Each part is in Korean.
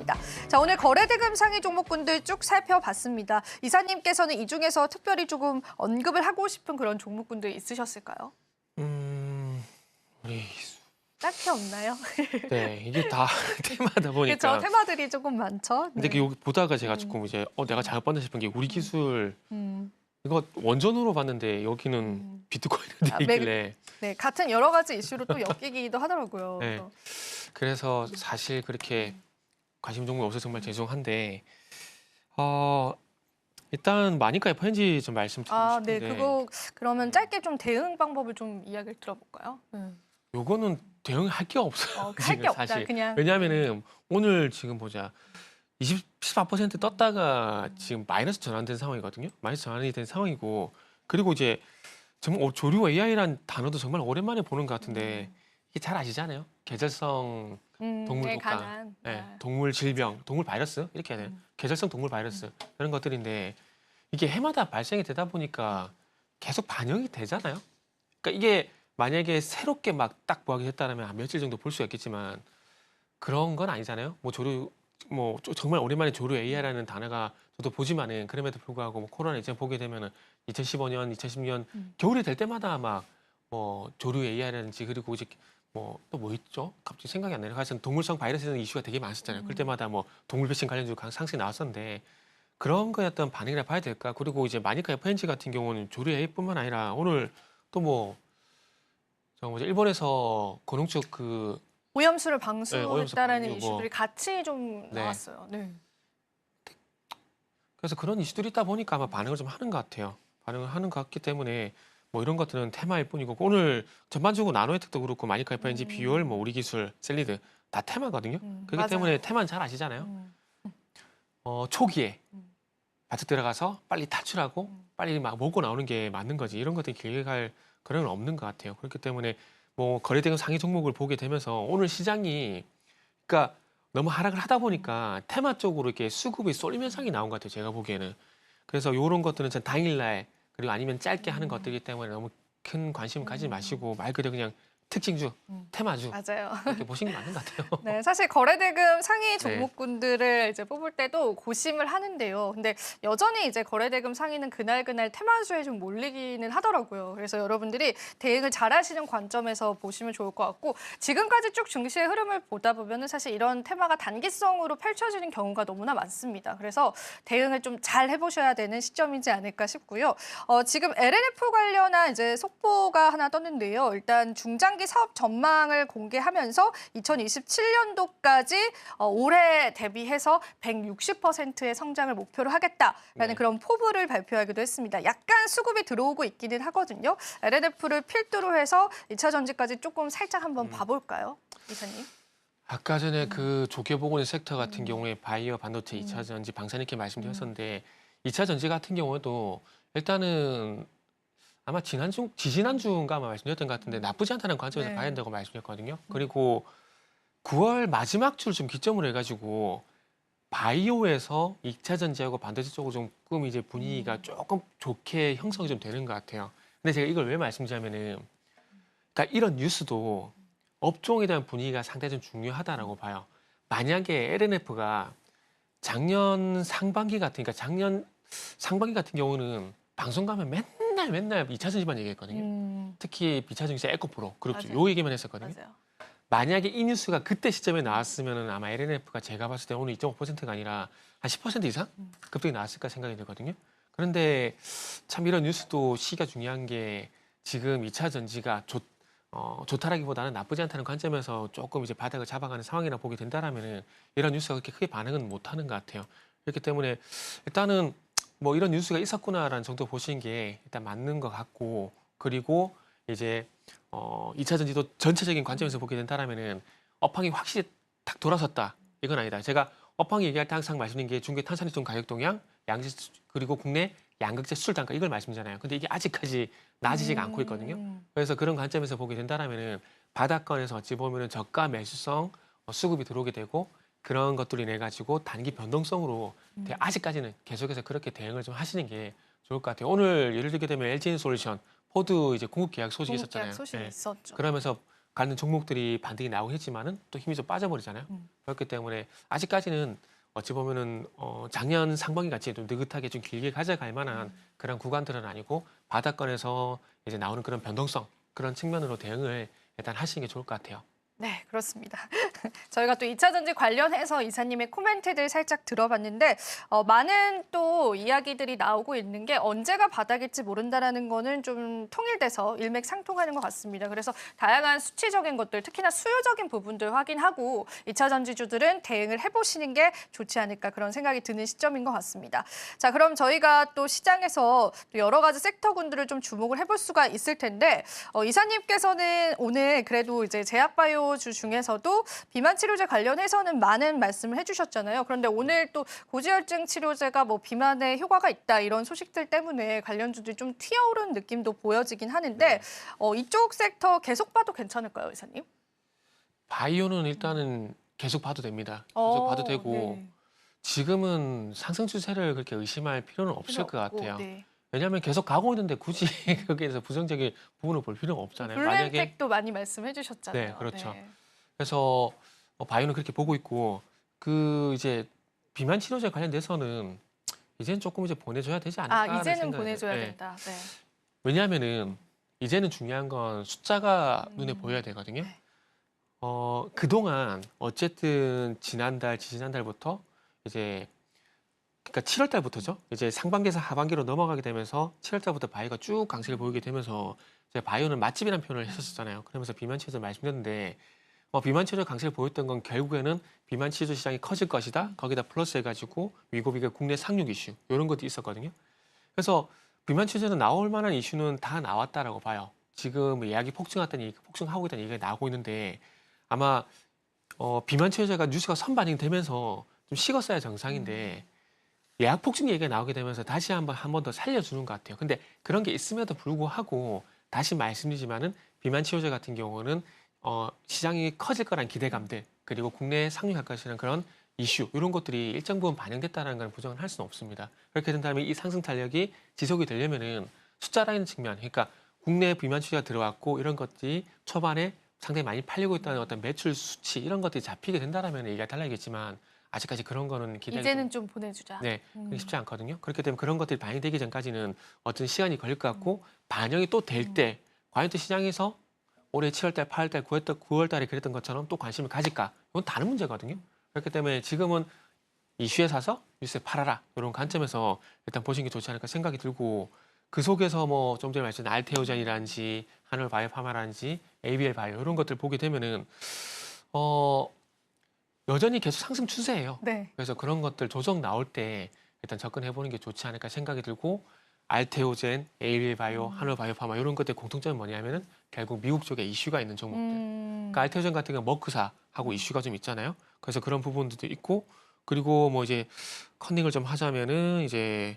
있습니다. 자, 오늘 거래대금 상위 종목군들 쭉 살펴봤습니다. 이사님께서는 이 중에서 특별히 조금 언급을 하고 싶은 그런 종목군들 있으셨을까요? 우리 딱히 없나요? 네, 이게 다 테마다 보니까. 그렇죠. 테마들이 조금 많죠. 근데 네. 여기 보다가 제가 조금 이제 내가 잘못 봤나 싶은 게 우리 기술 이거 원전으로 봤는데 여기는 비트코인에 돼 있길래. 네, 같은 여러 가지 이슈로 또 엮이기도 하더라고요. 네. 그래서 사실 그렇게 관심 종목이 없어서 정말 죄송한데 일단 마니까 FNG 좀 말씀드리고 아, 싶은데. 네, 그거 그러면 짧게 좀 대응 방법을 좀 이야기를 들어볼까요? 요거는 대응할 게 없어요. 할 게 지금 없다. 사실. 그냥. 왜냐하면은 오늘 지금 보자. 14% 떴다가 지금 마이너스 전환된 상황이거든요. 마이너스 전환이 된 상황이고, 그리고 이제 정말 조류 AI라는 단어도 정말 오랜만에 보는 것 같은데 이게 잘 아시잖아요. 계절성 동물 네, 독감, 가난. 네, 동물 질병, 동물 바이러스 이렇게 해야 돼요. 계절성 동물 바이러스 이런 것들인데 이게 해마다 발생이 되다 보니까 계속 반영이 되잖아요. 그러니까 이게 만약에 새롭게 막 딱 부각이 됐다면 한 며칠 정도 볼 수가 있겠지만 그런 건 아니잖아요. 정말 오랜만에 조류 AI라는 단어가 저도 보지만은 그럼에도 불구하고 코로나 이제 보게 되면은 2015년, 2010년 겨울이 될 때마다 막 조류 AI라든지 그리고 이제 또 뭐 있죠? 갑자기 생각이 안 나요. 하여튼 동물성 바이러스는 이슈가 되게 많았었잖아요. 그럴 때마다 동물 백신 관련주 상승이 나왔었는데 그런 거에 어떤 반응이라 봐야 될까? 그리고 이제 마니까 FNG 같은 경우는 조류 AI뿐만 아니라 오늘 또 일본에서 고농축 오염수를 네, 방수했다라는 방류, 이슈들이 같이 좀 네. 나왔어요. 네. 그래서 그런 이슈들이 있다 보니까 아마 반응을 좀 하는 것 같아요. 반응을 하는 것 같기 때문에 이런 것들은 테마일 뿐이고 오늘 전반적으로 나노혜택도 그렇고 마니까 FNG, 비올, 우리 기술, 셀리드 다 테마거든요. 그렇기 맞아요. 때문에 테마는 잘 아시잖아요. 초기에 바짝 들어가서 빨리 탈출하고 빨리 막 먹고 나오는 게 맞는 거지. 이런 것들이 길게 갈 그런 건 없는 것 같아요. 그렇기 때문에 거래대금 상위 종목을 보게 되면서 오늘 시장이 그러니까 너무 하락을 하다 보니까 테마 쪽으로 이렇게 수급이 쏠림 현상이 나온 것 같아요. 제가 보기에는. 그래서 이런 것들은 전 당일날 그리고 아니면 짧게 하는 것들이기 때문에 너무 큰 관심 가지지 마시고 말 그대로 그냥 특징주, 테마주 맞아요. 이렇게 보시는 게 맞는 것 같아요. 네, 사실 거래대금 상위 종목군들을 이제 뽑을 때도 고심을 하는데요. 근데 여전히 이제 거래대금 상위는 그날 테마주에 좀 몰리기는 하더라고요. 그래서 여러분들이 대응을 잘하시는 관점에서 보시면 좋을 것 같고 지금까지 쭉 증시의 흐름을 보다 보면은 사실 이런 테마가 단기성으로 펼쳐지는 경우가 너무나 많습니다. 그래서 대응을 좀 잘 해보셔야 되는 시점이지 않을까 싶고요. 지금 LNF 관련한 이제 속보가 하나 떴는데요. 일단 중장기 사업 전망을 공개하면서 2027년도까지 올해 대비해서 160%의 성장을 목표로 하겠다라는 네. 그런 포부를 발표하기도 했습니다. 약간 수급이 들어오고 있기는 하거든요. LNF를 필두로 해서 2차 전지까지 조금 살짝 한번 봐볼까요, 이사님? 아까 전에 그 조개보건의 섹터 같은 경우에 바이오, 반도체, 2차 전지, 방산 이렇게 말씀드렸었는데 2차 전지 같은 경우에도 일단은 아마 지지난주인가 아마 말씀드렸던 것 같은데 나쁘지 않다는 관점에서 네. 봐야 된다고 말씀드렸거든요. 그리고 9월 마지막 줄 좀 기점으로 해가지고 바이오에서 2차 전지하고 반도체 쪽으로 조금 이제 분위기가 조금 좋게 형성이 좀 되는 것 같아요. 근데 제가 이걸 왜 말씀드리냐면은 그러니까 이런 뉴스도 업종에 대한 분위기가 상당히 좀 중요하다라고 봐요. 만약에 LNF가 작년 상반기 같으니까 작년 상반기 같은 경우는 방송 가면 맨날 2차 전지만 얘기했거든요. 특히 비차 증시 에코프로 그룹주 맞아요. 요 얘기만 했었거든요. 맞아요. 만약에 이 뉴스가 그때 시점에 나왔으면 아마 LNF가 제가 봤을 때 오늘 2.5%가 아니라 한 10% 이상 급등이 나왔을까 생각이 들거든요. 그런데 참 이런 뉴스도 시기가 중요한 게 지금 2차 전지가 좋다라기보다는 나쁘지 않다는 관점에서 조금 이제 바닥을 잡아가는 상황이라 보게 된다라면은 이런 뉴스가 그렇게 크게 반응은 못하는 것 같아요. 그렇기 때문에 일단은 이런 뉴스가 있었구나라는 정도 보시는 게 일단 맞는 것 같고 그리고 이제 2차 전지도 전체적인 관점에서 보게 된다라면은 업황이 확실히 딱 돌아섰다 이건 아니다. 제가 업황 얘기할 때 항상 말씀드린 게 중국의 탄산수송 가격 동향, 양지 그리고 국내 양극재 수출 단가 이걸 말씀드리잖아요. 근데 이게 아직까지 나아지지가 않고 있거든요. 그래서 그런 관점에서 보게 된다라면은 바닥권에서 어찌 보면은 저가 매수성 수급이 들어오게 되고 그런 것들로 인해 가지고 단기 변동성으로 아직까지는 계속해서 그렇게 대응을 좀 하시는 게 좋을 것 같아요. 오늘 예를 들게 되면 LG엔솔루션, 포드 이제 공급 계약 소식이 공급 있었잖아요. 계약 소식이 예. 있었죠. 그러면서 관련 종목들이 반등이 나오긴 했지만은 또 힘이 좀 빠져버리잖아요. 그렇기 때문에 아직까지는 어찌 보면은 작년 상반기 같이 좀 느긋하게 좀 길게 가져갈 만한 그런 구간들은 아니고 바닥권에서 이제 나오는 그런 변동성 그런 측면으로 대응을 일단 하시는 게 좋을 것 같아요. 네, 그렇습니다. 저희가 또 2차 전지 관련해서 이사님의 코멘트들 살짝 들어봤는데 많은 또 이야기들이 나오고 있는 게 언제가 바닥일지 모른다라는 거는 좀 통일돼서 일맥상통하는 것 같습니다. 그래서 다양한 수치적인 것들, 특히나 수요적인 부분들 확인하고 2차 전지주들은 대응을 해보시는 게 좋지 않을까 그런 생각이 드는 시점인 것 같습니다. 자, 그럼 저희가 또 시장에서 또 여러 가지 섹터군들을 좀 주목을 해볼 수가 있을 텐데 이사님께서는 오늘 그래도 이제 제약바이오 주 중에서도 비만 치료제 관련해서는 많은 말씀을 해주셨잖아요. 그런데 오늘 또 고지혈증 치료제가 뭐 비만에 효과가 있다 이런 소식들 때문에 관련주들이 좀 튀어오른 느낌도 보여지긴 하는데 이쪽 섹터 계속 봐도 괜찮을까요, 이사님? 바이오는 일단은 계속 봐도 됩니다. 계속 봐도 되고 네. 지금은 상승 추세를 그렇게 의심할 필요는 없을 것 없고, 같아요. 네. 왜냐하면 계속 가고 있는데 굳이 거기에서 부정적인 부분을 볼 필요는 없잖아요. 블루엠팩도 많이 말씀해 주셨잖아요. 네, 그렇죠. 그래서 바이오는 그렇게 보고 있고 그 이제 비만 치료제 관련돼서는 이제는 조금 이제 보내줘야 되지 않을까 이제는 생각이 보내줘야 들어요. 네. 된다. 네. 왜냐하면은 이제는 중요한 건 숫자가 눈에 보여야 되거든요. 네. 그동안 어쨌든 지난달, 지지난달부터 이제 그러니까 7월 달부터죠. 이제 상반기에서 하반기로 넘어가게 되면서 7월 달부터 바이오가 쭉 강세를 보이게 되면서 이제 바이오는 맛집이라는 표현을 했었잖아요. 그러면서 비만 치료제 말씀드렸는데 비만 치료제 강세를 보였던 건 결국에는 비만 치료제 시장이 커질 것이다. 거기다 플러스 해가지고 위고비가 국내 상륙 이슈 이런 것도 있었거든요. 그래서 비만 치료제는 나올 만한 이슈는 다 나왔다라고 봐요. 지금 예약이 폭증하고 있다는 얘기가 나오고 있는데 아마 비만 치료제가 뉴스가 선반영되면서 좀 식었어야 정상인데 예약 폭증 얘기가 나오게 되면서 다시 한 번 더 살려주는 것 같아요. 근데 그런 게 있음에도 불구하고 다시 말씀드리지만은 비만 치료제 같은 경우는 시장이 커질 거란 기대감들 그리고 국내에 상륙할 것이라는 그런 이슈 이런 것들이 일정 부분 반영됐다는 걸 부정을 할 수는 없습니다. 그렇게 된다면 이 상승 탄력이 지속이 되려면은 숫자라는 측면, 그러니까 국내 비만 치료가 들어왔고 이런 것들이 초반에 상당히 많이 팔리고 있다는 어떤 매출 수치 이런 것들이 잡히게 된다라면 얘기가 달라지겠지만 아직까지 그런 거는 기대가 이제는 좀 보내주자. 네, 그게 쉽지 않거든요. 그렇기 때문에 그런 것들이 반영되기 전까지는 어떤 시간이 걸릴 것 같고 반영이 또 될 때 과연 또 시장에서 올해 7월달, 8월달, 9월달에 그랬던 것처럼 또 관심을 가질까? 이건 다른 문제거든요. 그렇기 때문에 지금은 이슈에 사서 뉴스에 팔아라 이런 관점에서 일단 보시는 게 좋지 않을까 생각이 들고 그 속에서 뭐 좀 전에 말씀드린 알테오젠이라든지 한올바이오파마라든지 ABL 바이오 이런 것들 보게 되면은 여전히 계속 상승 추세예요. 네. 그래서 그런 것들 조정 나올 때 일단 접근해 보는 게 좋지 않을까 생각이 들고 알테오젠, ABL 바이오, 한올바이오파마 이런 것들 공통점이 뭐냐면은 결국 미국 쪽에 이슈가 있는 종목들. 그러니까 알테오젠 같은 경우 머크사하고 이슈가 좀 있잖아요. 그래서 그런 부분들도 있고 그리고 뭐 이제 컨닝을 좀 하자면은 이제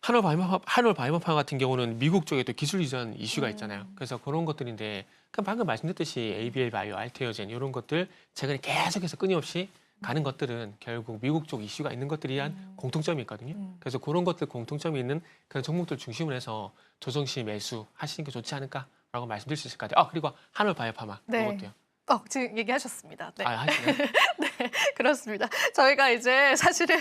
한올바이오파 같은 경우는 미국 쪽에 또 기술 이전 이슈가 있잖아요. 그래서 그런 것들인데 그럼 방금 말씀드렸듯이 ABL 바이오, 알테오젠 이런 것들 최근에 계속해서 끊임없이 가는 것들은 결국 미국 쪽 이슈가 있는 것들이 한 공통점이 있거든요. 그래서 그런 것들 공통점이 있는 그런 종목들 중심으로 해서 조정 시 매수 하시는 게 좋지 않을까라고 말씀드릴 수 있을 것 같아요. 그리고 한올바이오파마 네. 이것도요. 지금 얘기하셨습니다. 네. 하시나요? 네, 그렇습니다. 저희가 이제 사실은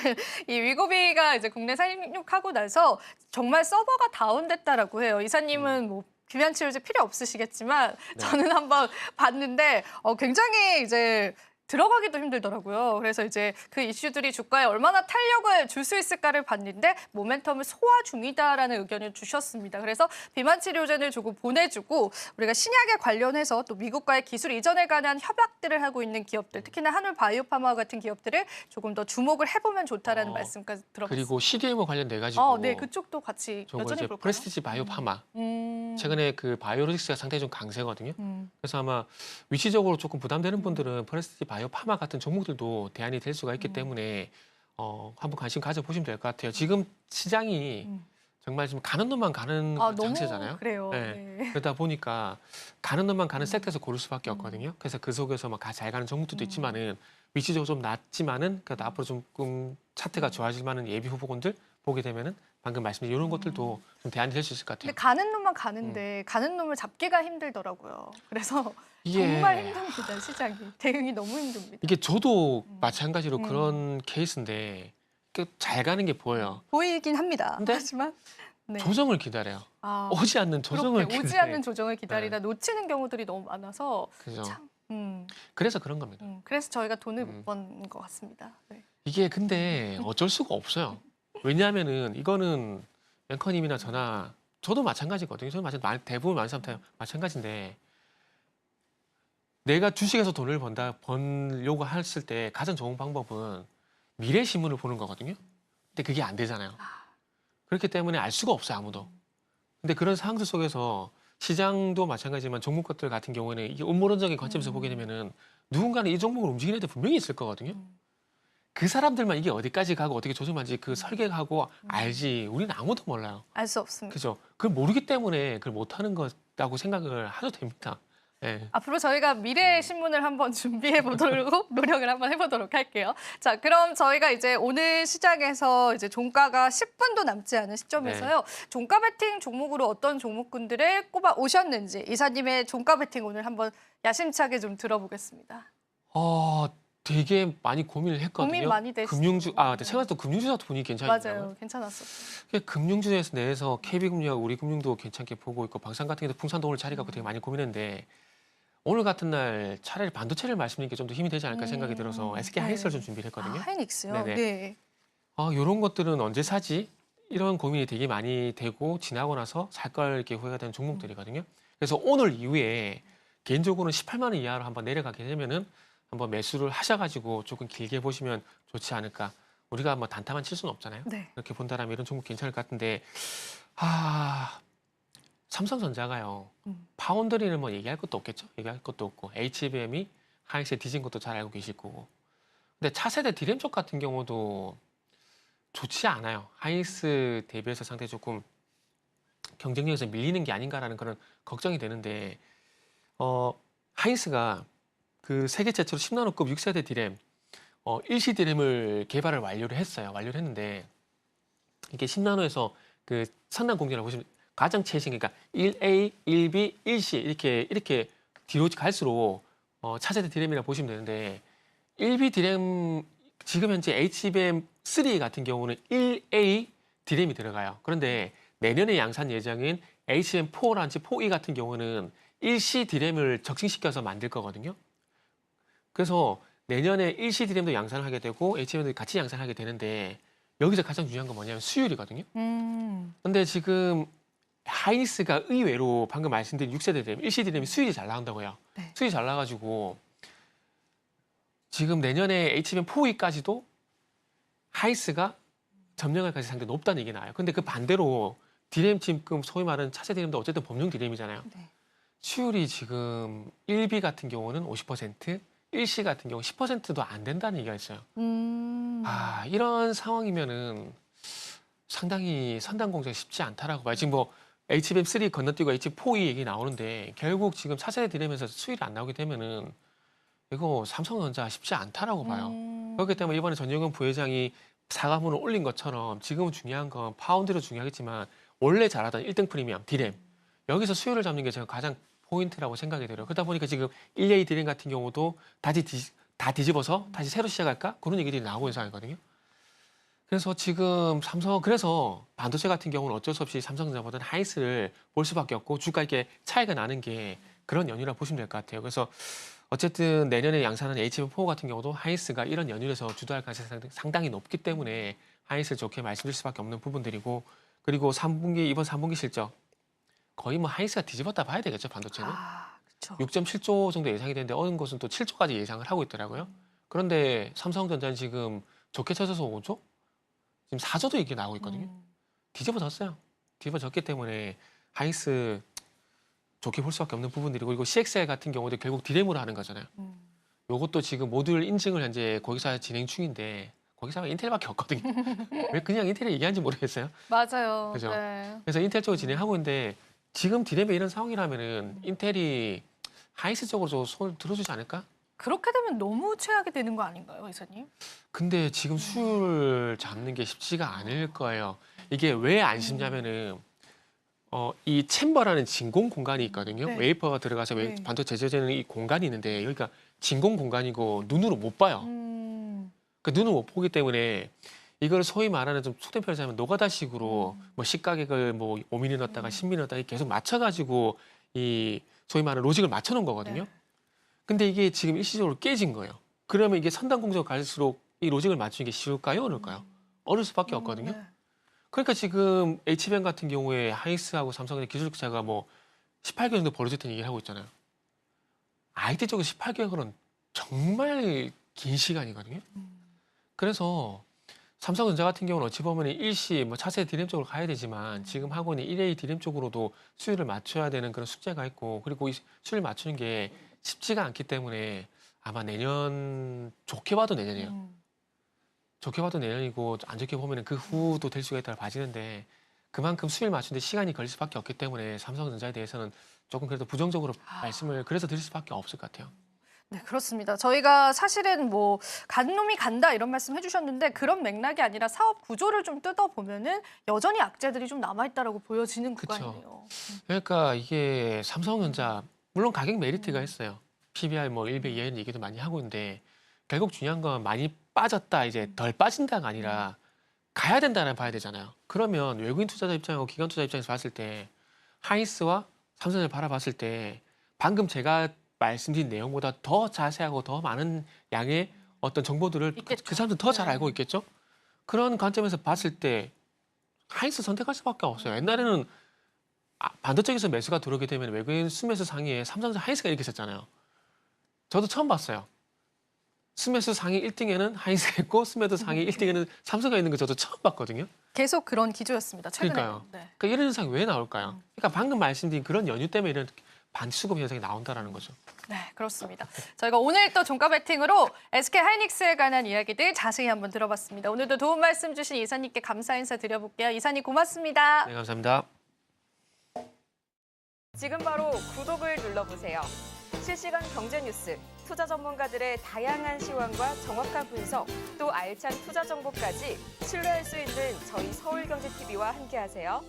이 위고비가 이제 국내 상륙하고 나서 정말 서버가 다운됐다라고 해요. 이사님은 뭐 비만 치료제 필요 없으시겠지만 네. 저는 한번 봤는데 굉장히 이제 들어가기도 힘들더라고요. 그래서 이제 그 이슈들이 주가에 얼마나 탄력을 줄 수 있을까를 봤는데 모멘텀을 소화 중이다라는 의견을 주셨습니다. 그래서 비만 치료제를 조금 보내주고 우리가 신약에 관련해서 또 미국과의 기술 이전에 관한 협약들을 하고 있는 기업들, 특히나 한올바이오파마 같은 기업들을 조금 더 주목을 해보면 좋다라는 말씀까지 들어봤습니다. 그리고 CDMO 관련돼 가지고 네, 그쪽도 같이 저거 여전히 이제 볼까요? 프레스티지 바이오파마 최근에 그 바이오로직스가 상당히 좀 강세거든요. 그래서 아마 위치적으로 조금 부담되는 분들은 프레스티지 바이오파마 같은 종목들도 대안이 될 수가 있기 때문에 한번 관심 가져보시면 될 것 같아요. 지금 시장이 정말 지금 가는 놈만 가는 장세잖아요. 너무 그래요. 네. 네. 그러다 보니까 가는 놈만 가는 섹터에서 고를 수밖에 없거든요. 그래서 그 속에서 막 잘 가는 종목들도 있지만은 위치적으로 좀 낮지만은 그래도 앞으로 조금 차트가 좋아질 만한 예비 후보군들 보게 되면은 방금 말씀드린 이런 것들도 좀 대안이 될 수 있을 것 근데 같아요. 가는 놈만 가는데 가는 놈을 잡기가 힘들더라고요. 그래서 이게 정말 힘듭니다, 시장이. 대응이 너무 힘듭니다. 이게 저도 마찬가지로 음. 그런 케이스인데 잘 가는 게 보여요. 보이긴 합니다. 근데 하지만 네. 조정을 기다려요. 아, 오지 않는 조정을 그렇게 오지 기다려요. 않는 조정을 기다리다 놓치는 경우들이 너무 많아서 그죠. 참. 그래서 그런 겁니다. 그래서 저희가 돈을 못 버는 것 같습니다. 네. 이게 근데 어쩔 수가 없어요. 왜냐하면은 이거는 앵커님이나 저나 저도 마찬가지거든요. 저도 대부분 많은 사람 다 마찬가지인데 내가 주식에서 돈을 벌려고 했을 때 가장 좋은 방법은 미래 신문을 보는 거거든요. 근데 그게 안 되잖아요. 그렇기 때문에 알 수가 없어요, 아무도. 근데 그런 상황 속에서 시장도 마찬가지지만 종목 것들 같은 경우에는 이게 음모론적인 관점에서 보게 되면은 누군가는 이 종목을 움직이는 애들 분명히 있을 거거든요. 그 사람들만 이게 어디까지 가고 어떻게 조정하는지 그 설계하고 알지. 우리는 아무도 몰라요. 알 수 없습니다. 그죠? 그걸 모르기 때문에 그걸 못하는 거라고 생각을 하셔도 됩니다. 네. 앞으로 저희가 미래 신문을 한번 준비해 보도록 노력을 한번 해보도록 할게요. 자, 그럼 저희가 이제 오늘 시장에서 이제 종가가 10분도 남지 않은 시점에서요. 종가 베팅 종목으로 어떤 종목군들을 꼽아 오셨는지 이사님의 종가 베팅 오늘 한번 야심차게 좀 들어보겠습니다. 되게 많이 고민을 했거든요. 고민 많이 되시죠. 근데 생각도 금융주도 분위기 괜찮아요. 맞아요. 괜찮았었어요. 금융주에서 내에서 KB금융하고 우리금융도 괜찮게 보고 있고 방산 같은 경우도 풍산도 오늘 자리 갖고 되게 많이 고민했는데 오늘 같은 날 차라리 반도체를 말씀드리는 게 좀 더 힘이 되지 않을까 생각이 들어서 SK 하이닉스를 좀 준비를 했거든요. 하이닉스요? 네네. 네. 이런 것들은 언제 사지? 이런 고민이 되게 많이 되고 지나고 나서 살 걸 이렇게 후회가 되는 종목들이거든요. 그래서 오늘 이후에 개인적으로는 18만 원 이하로 한번 내려가게 되면은 한번 매수를 하셔가지고 조금 길게 보시면 좋지 않을까. 우리가 뭐 단타만 칠 수는 없잖아요. 네. 이렇게 본다라면 이런 종목 괜찮을 것 같은데 삼성전자가요. 파운드리는 뭐 얘기할 것도 없겠죠. 얘기할 것도 없고 HBM이 하이닉스에 뒤진 것도 잘 알고 계실 거고. 근데 차세대 디램 쪽 같은 경우도 좋지 않아요. 하이닉스 대비해서 상당히 조금 경쟁력에서 밀리는 게 아닌가라는 그런 걱정이 되는데 하이닉스가 그 세계 최초로 10나노급 6세대 디램 일시 디램을 개발을 완료를 했어요. 완료를 했는데 이게 10나노에서 그 선단 공정을 보시면 가장 최신 그러니까 1A, 1B, 1C 이렇게 뒤로 갈수록 차세대 디램이라 보시면 되는데 1B 디램 지금 현재 HBM3 같은 경우는 1A 디램이 들어가요. 그런데 내년에 양산 예정인 HBM4라든지 4E 같은 경우는 1C 디램을 적층시켜서 만들 거거든요. 그래서 내년에 1C 디램도 양산을 하게 되고 HBM도 같이 양산을 하게 되는데 여기서 가장 중요한 건 뭐냐면 수율이거든요. 근데 지금 하이닉스가 의외로 방금 말씀드린 6세대 디램, 1C 디램이 수율이 잘 나온다고요. 네. 수율이 잘 나가지고 지금 내년에 HBM4E까지도 하이닉스가 점령할 가능성이 상당히 높다는 얘기 나와요. 근데 그 반대로 디램 지금 소위 말하는 차세 디램도 어쨌든 범용 디램이잖아요. 네. 수율이 지금 1B 같은 경우는 50%, 1C 같은 경우 10%도 안 된다는 얘기가 있어요. 이런 상황이면은 상당히 선단 공정이 쉽지 않다라고 봐요. 지금 뭐 HBM3 건너뛰고 HBM4E 얘기 나오는데 결국 지금 차세대 디램에서 수율이 안 나오게 되면은 이거 삼성전자 쉽지 않다라고 봐요. 그렇기 때문에 이번에 전영근 부회장이 사과문을 올린 것처럼 지금은 중요한 건 파운드로 중요하겠지만 원래 잘하던 1등 프리미엄 디램 여기서 수요를 잡는 게 제가 가장 포인트라고 생각이 들어요. 그러다 보니까 지금 1A 디램 같은 경우도 다 뒤집어서 다시 새로 시작할까? 그런 얘기들이 나오고 있는 상황이거든요. 그래서 지금 그래서 반도체 같은 경우는 어쩔 수 없이 삼성전자보다는 하이닉스를 볼 수밖에 없고 주가 이렇게 차이가 나는 게 그런 연유라 보시면 될 것 같아요. 그래서 어쨌든 내년에 양산하는 HBM4 같은 경우도 하이닉스가 이런 연유에서 주도할 가능성이 상당히 높기 때문에 하이닉스를 좋게 말씀드릴 수밖에 없는 부분들이고 그리고 이번 3분기 실적 거의 뭐 하이닉스가 뒤집었다 봐야 되겠죠, 반도체는. 그렇죠. 6.7조 정도 예상이 되는데 어느 곳은 또 7조까지 예상을 하고 있더라고요. 그런데 삼성전자는 지금 좋게 쳐져서 5조? 지금 4조도 이게 나오고 있거든요. 뒤집어졌어요. 뒤집어졌기 때문에 하이닉스 좋게 볼 수밖에 없는 부분들이고 그리고 CXL 같은 경우도 결국 디램으로 하는 거잖아요. 요것도 지금 모듈 인증을 현재 거기서 진행 중인데 거기서 하면 인텔밖에 없거든요. 왜 그냥 인텔에 얘기하는지 모르겠어요. 맞아요. 그죠? 네. 그래서 인텔 쪽으로 진행하고 있는데 지금 디램에 이런 상황이라면은 인텔이 하이닉스 쪽으로 좀 손을 들어주지 않을까? 그렇게 되면 너무 최악이 되는 거 아닌가요, 이사님? 근데 지금 수율 잡는 게 쉽지가 않을 거예요. 이게 왜 안 쉽냐면은 이 챔버라는 진공 공간이 있거든요. 네. 웨이퍼가 들어가서 네. 반도체 제조되는 이 공간이 있는데 여기가 진공 공간이고 눈으로 못 봐요. 그 눈을 못 보기 때문에 이걸 소위 말하는 좀 속된 표현을 하면 노가다식으로 뭐 시가격을 뭐 5mm 넣었다가 10mm 넣었다가 계속 맞춰가지고 이 소위 말하는 로직을 맞춰놓은 거거든요. 네. 근데 이게 지금 일시적으로 깨진 거예요. 그러면 이게 선단 공정 갈수록 이 로직을 맞추는 게 쉬울까요? 어려울까요? 어려울 수밖에 없거든요. 네. 그러니까 지금 HBM 같은 경우에 하이닉스하고 삼성의 기술 차가 뭐 18개월 정도 벌어졌다는 얘기를 하고 있잖아요. IT 쪽은 18개월은 정말 긴 시간이거든요. 그래서 삼성전자 같은 경우는 어찌 보면 일시 뭐 차세 디램 쪽으로 가야 되지만 지금 하고 있는 1A 디램 쪽으로도 수율을 맞춰야 되는 그런 숙제가 있고 그리고 이 수율을 맞추는 게 쉽지가 않기 때문에 아마 내년 좋게 봐도 내년이에요. 좋게 봐도 내년이고 안 좋게 보면 그 후도 될 수가 있다고 봐지는데 그만큼 수율 맞추는데 시간이 걸릴 수밖에 없기 때문에 삼성전자에 대해서는 조금 그래도 부정적으로 말씀을 그래서 드릴 수밖에 없을 것 같아요. 네, 그렇습니다. 저희가 사실은 뭐 간 놈이 간다 이런 말씀 해주셨는데 그런 맥락이 아니라 사업 구조를 좀 뜯어보면은 여전히 악재들이 좀 남아있다라고 보여지는 그쵸. 구간이네요. 그러니까 이게 삼성전자 물론 가격 메리트가 있어요. PBR 뭐 1배 이하는 얘기도 많이 하고 있는데 결국 중요한 건 많이 빠졌다 이제 덜 빠진다가 아니라 가야 된다는 봐야 되잖아요. 그러면 외국인 투자자 입장하고 기관 투자 입장에서 봤을 때 하이닉스와 삼성전자를 바라봤을 때 방금 제가 말씀드린 내용보다 더 자세하고 더 많은 양의 어떤 정보들을 있겠죠. 그 사람들 더 잘 네. 알고 있겠죠. 그런 관점에서 봤을 때 하이닉스 선택할 수밖에 없어요. 옛날에는 반도체에서 매수가 들어오게 되면 외국인 순매수 상위에 삼성전자 하이닉스가 이렇게 있었잖아요. 저도 처음 봤어요. 순매수 상위 1등에는 하이닉스가 있고 순매수 상위 1등에는 삼성가 있는 거 저도 처음 봤거든요. 계속 그런 기조였습니다. 최근에. 그러니까요. 네. 그러니까 이런 현상이 왜 나올까요? 그러니까 방금 말씀드린 그런 연유 때문에 이런 반수급 현상이 나온다라는 거죠. 네, 그렇습니다. 저희가 오늘 또 종가 배팅으로 SK 하이닉스에 관한 이야기들 자세히 한번 들어봤습니다. 오늘도 도움 말씀 주신 이사님께 감사 인사 드려볼게요. 이사님 고맙습니다. 네, 감사합니다. 지금 바로 구독을 눌러보세요. 실시간 경제 뉴스, 투자 전문가들의 다양한 시황과 정확한 분석, 또 알찬 투자 정보까지 신뢰할 수 있는 저희 서울경제TV와 함께하세요.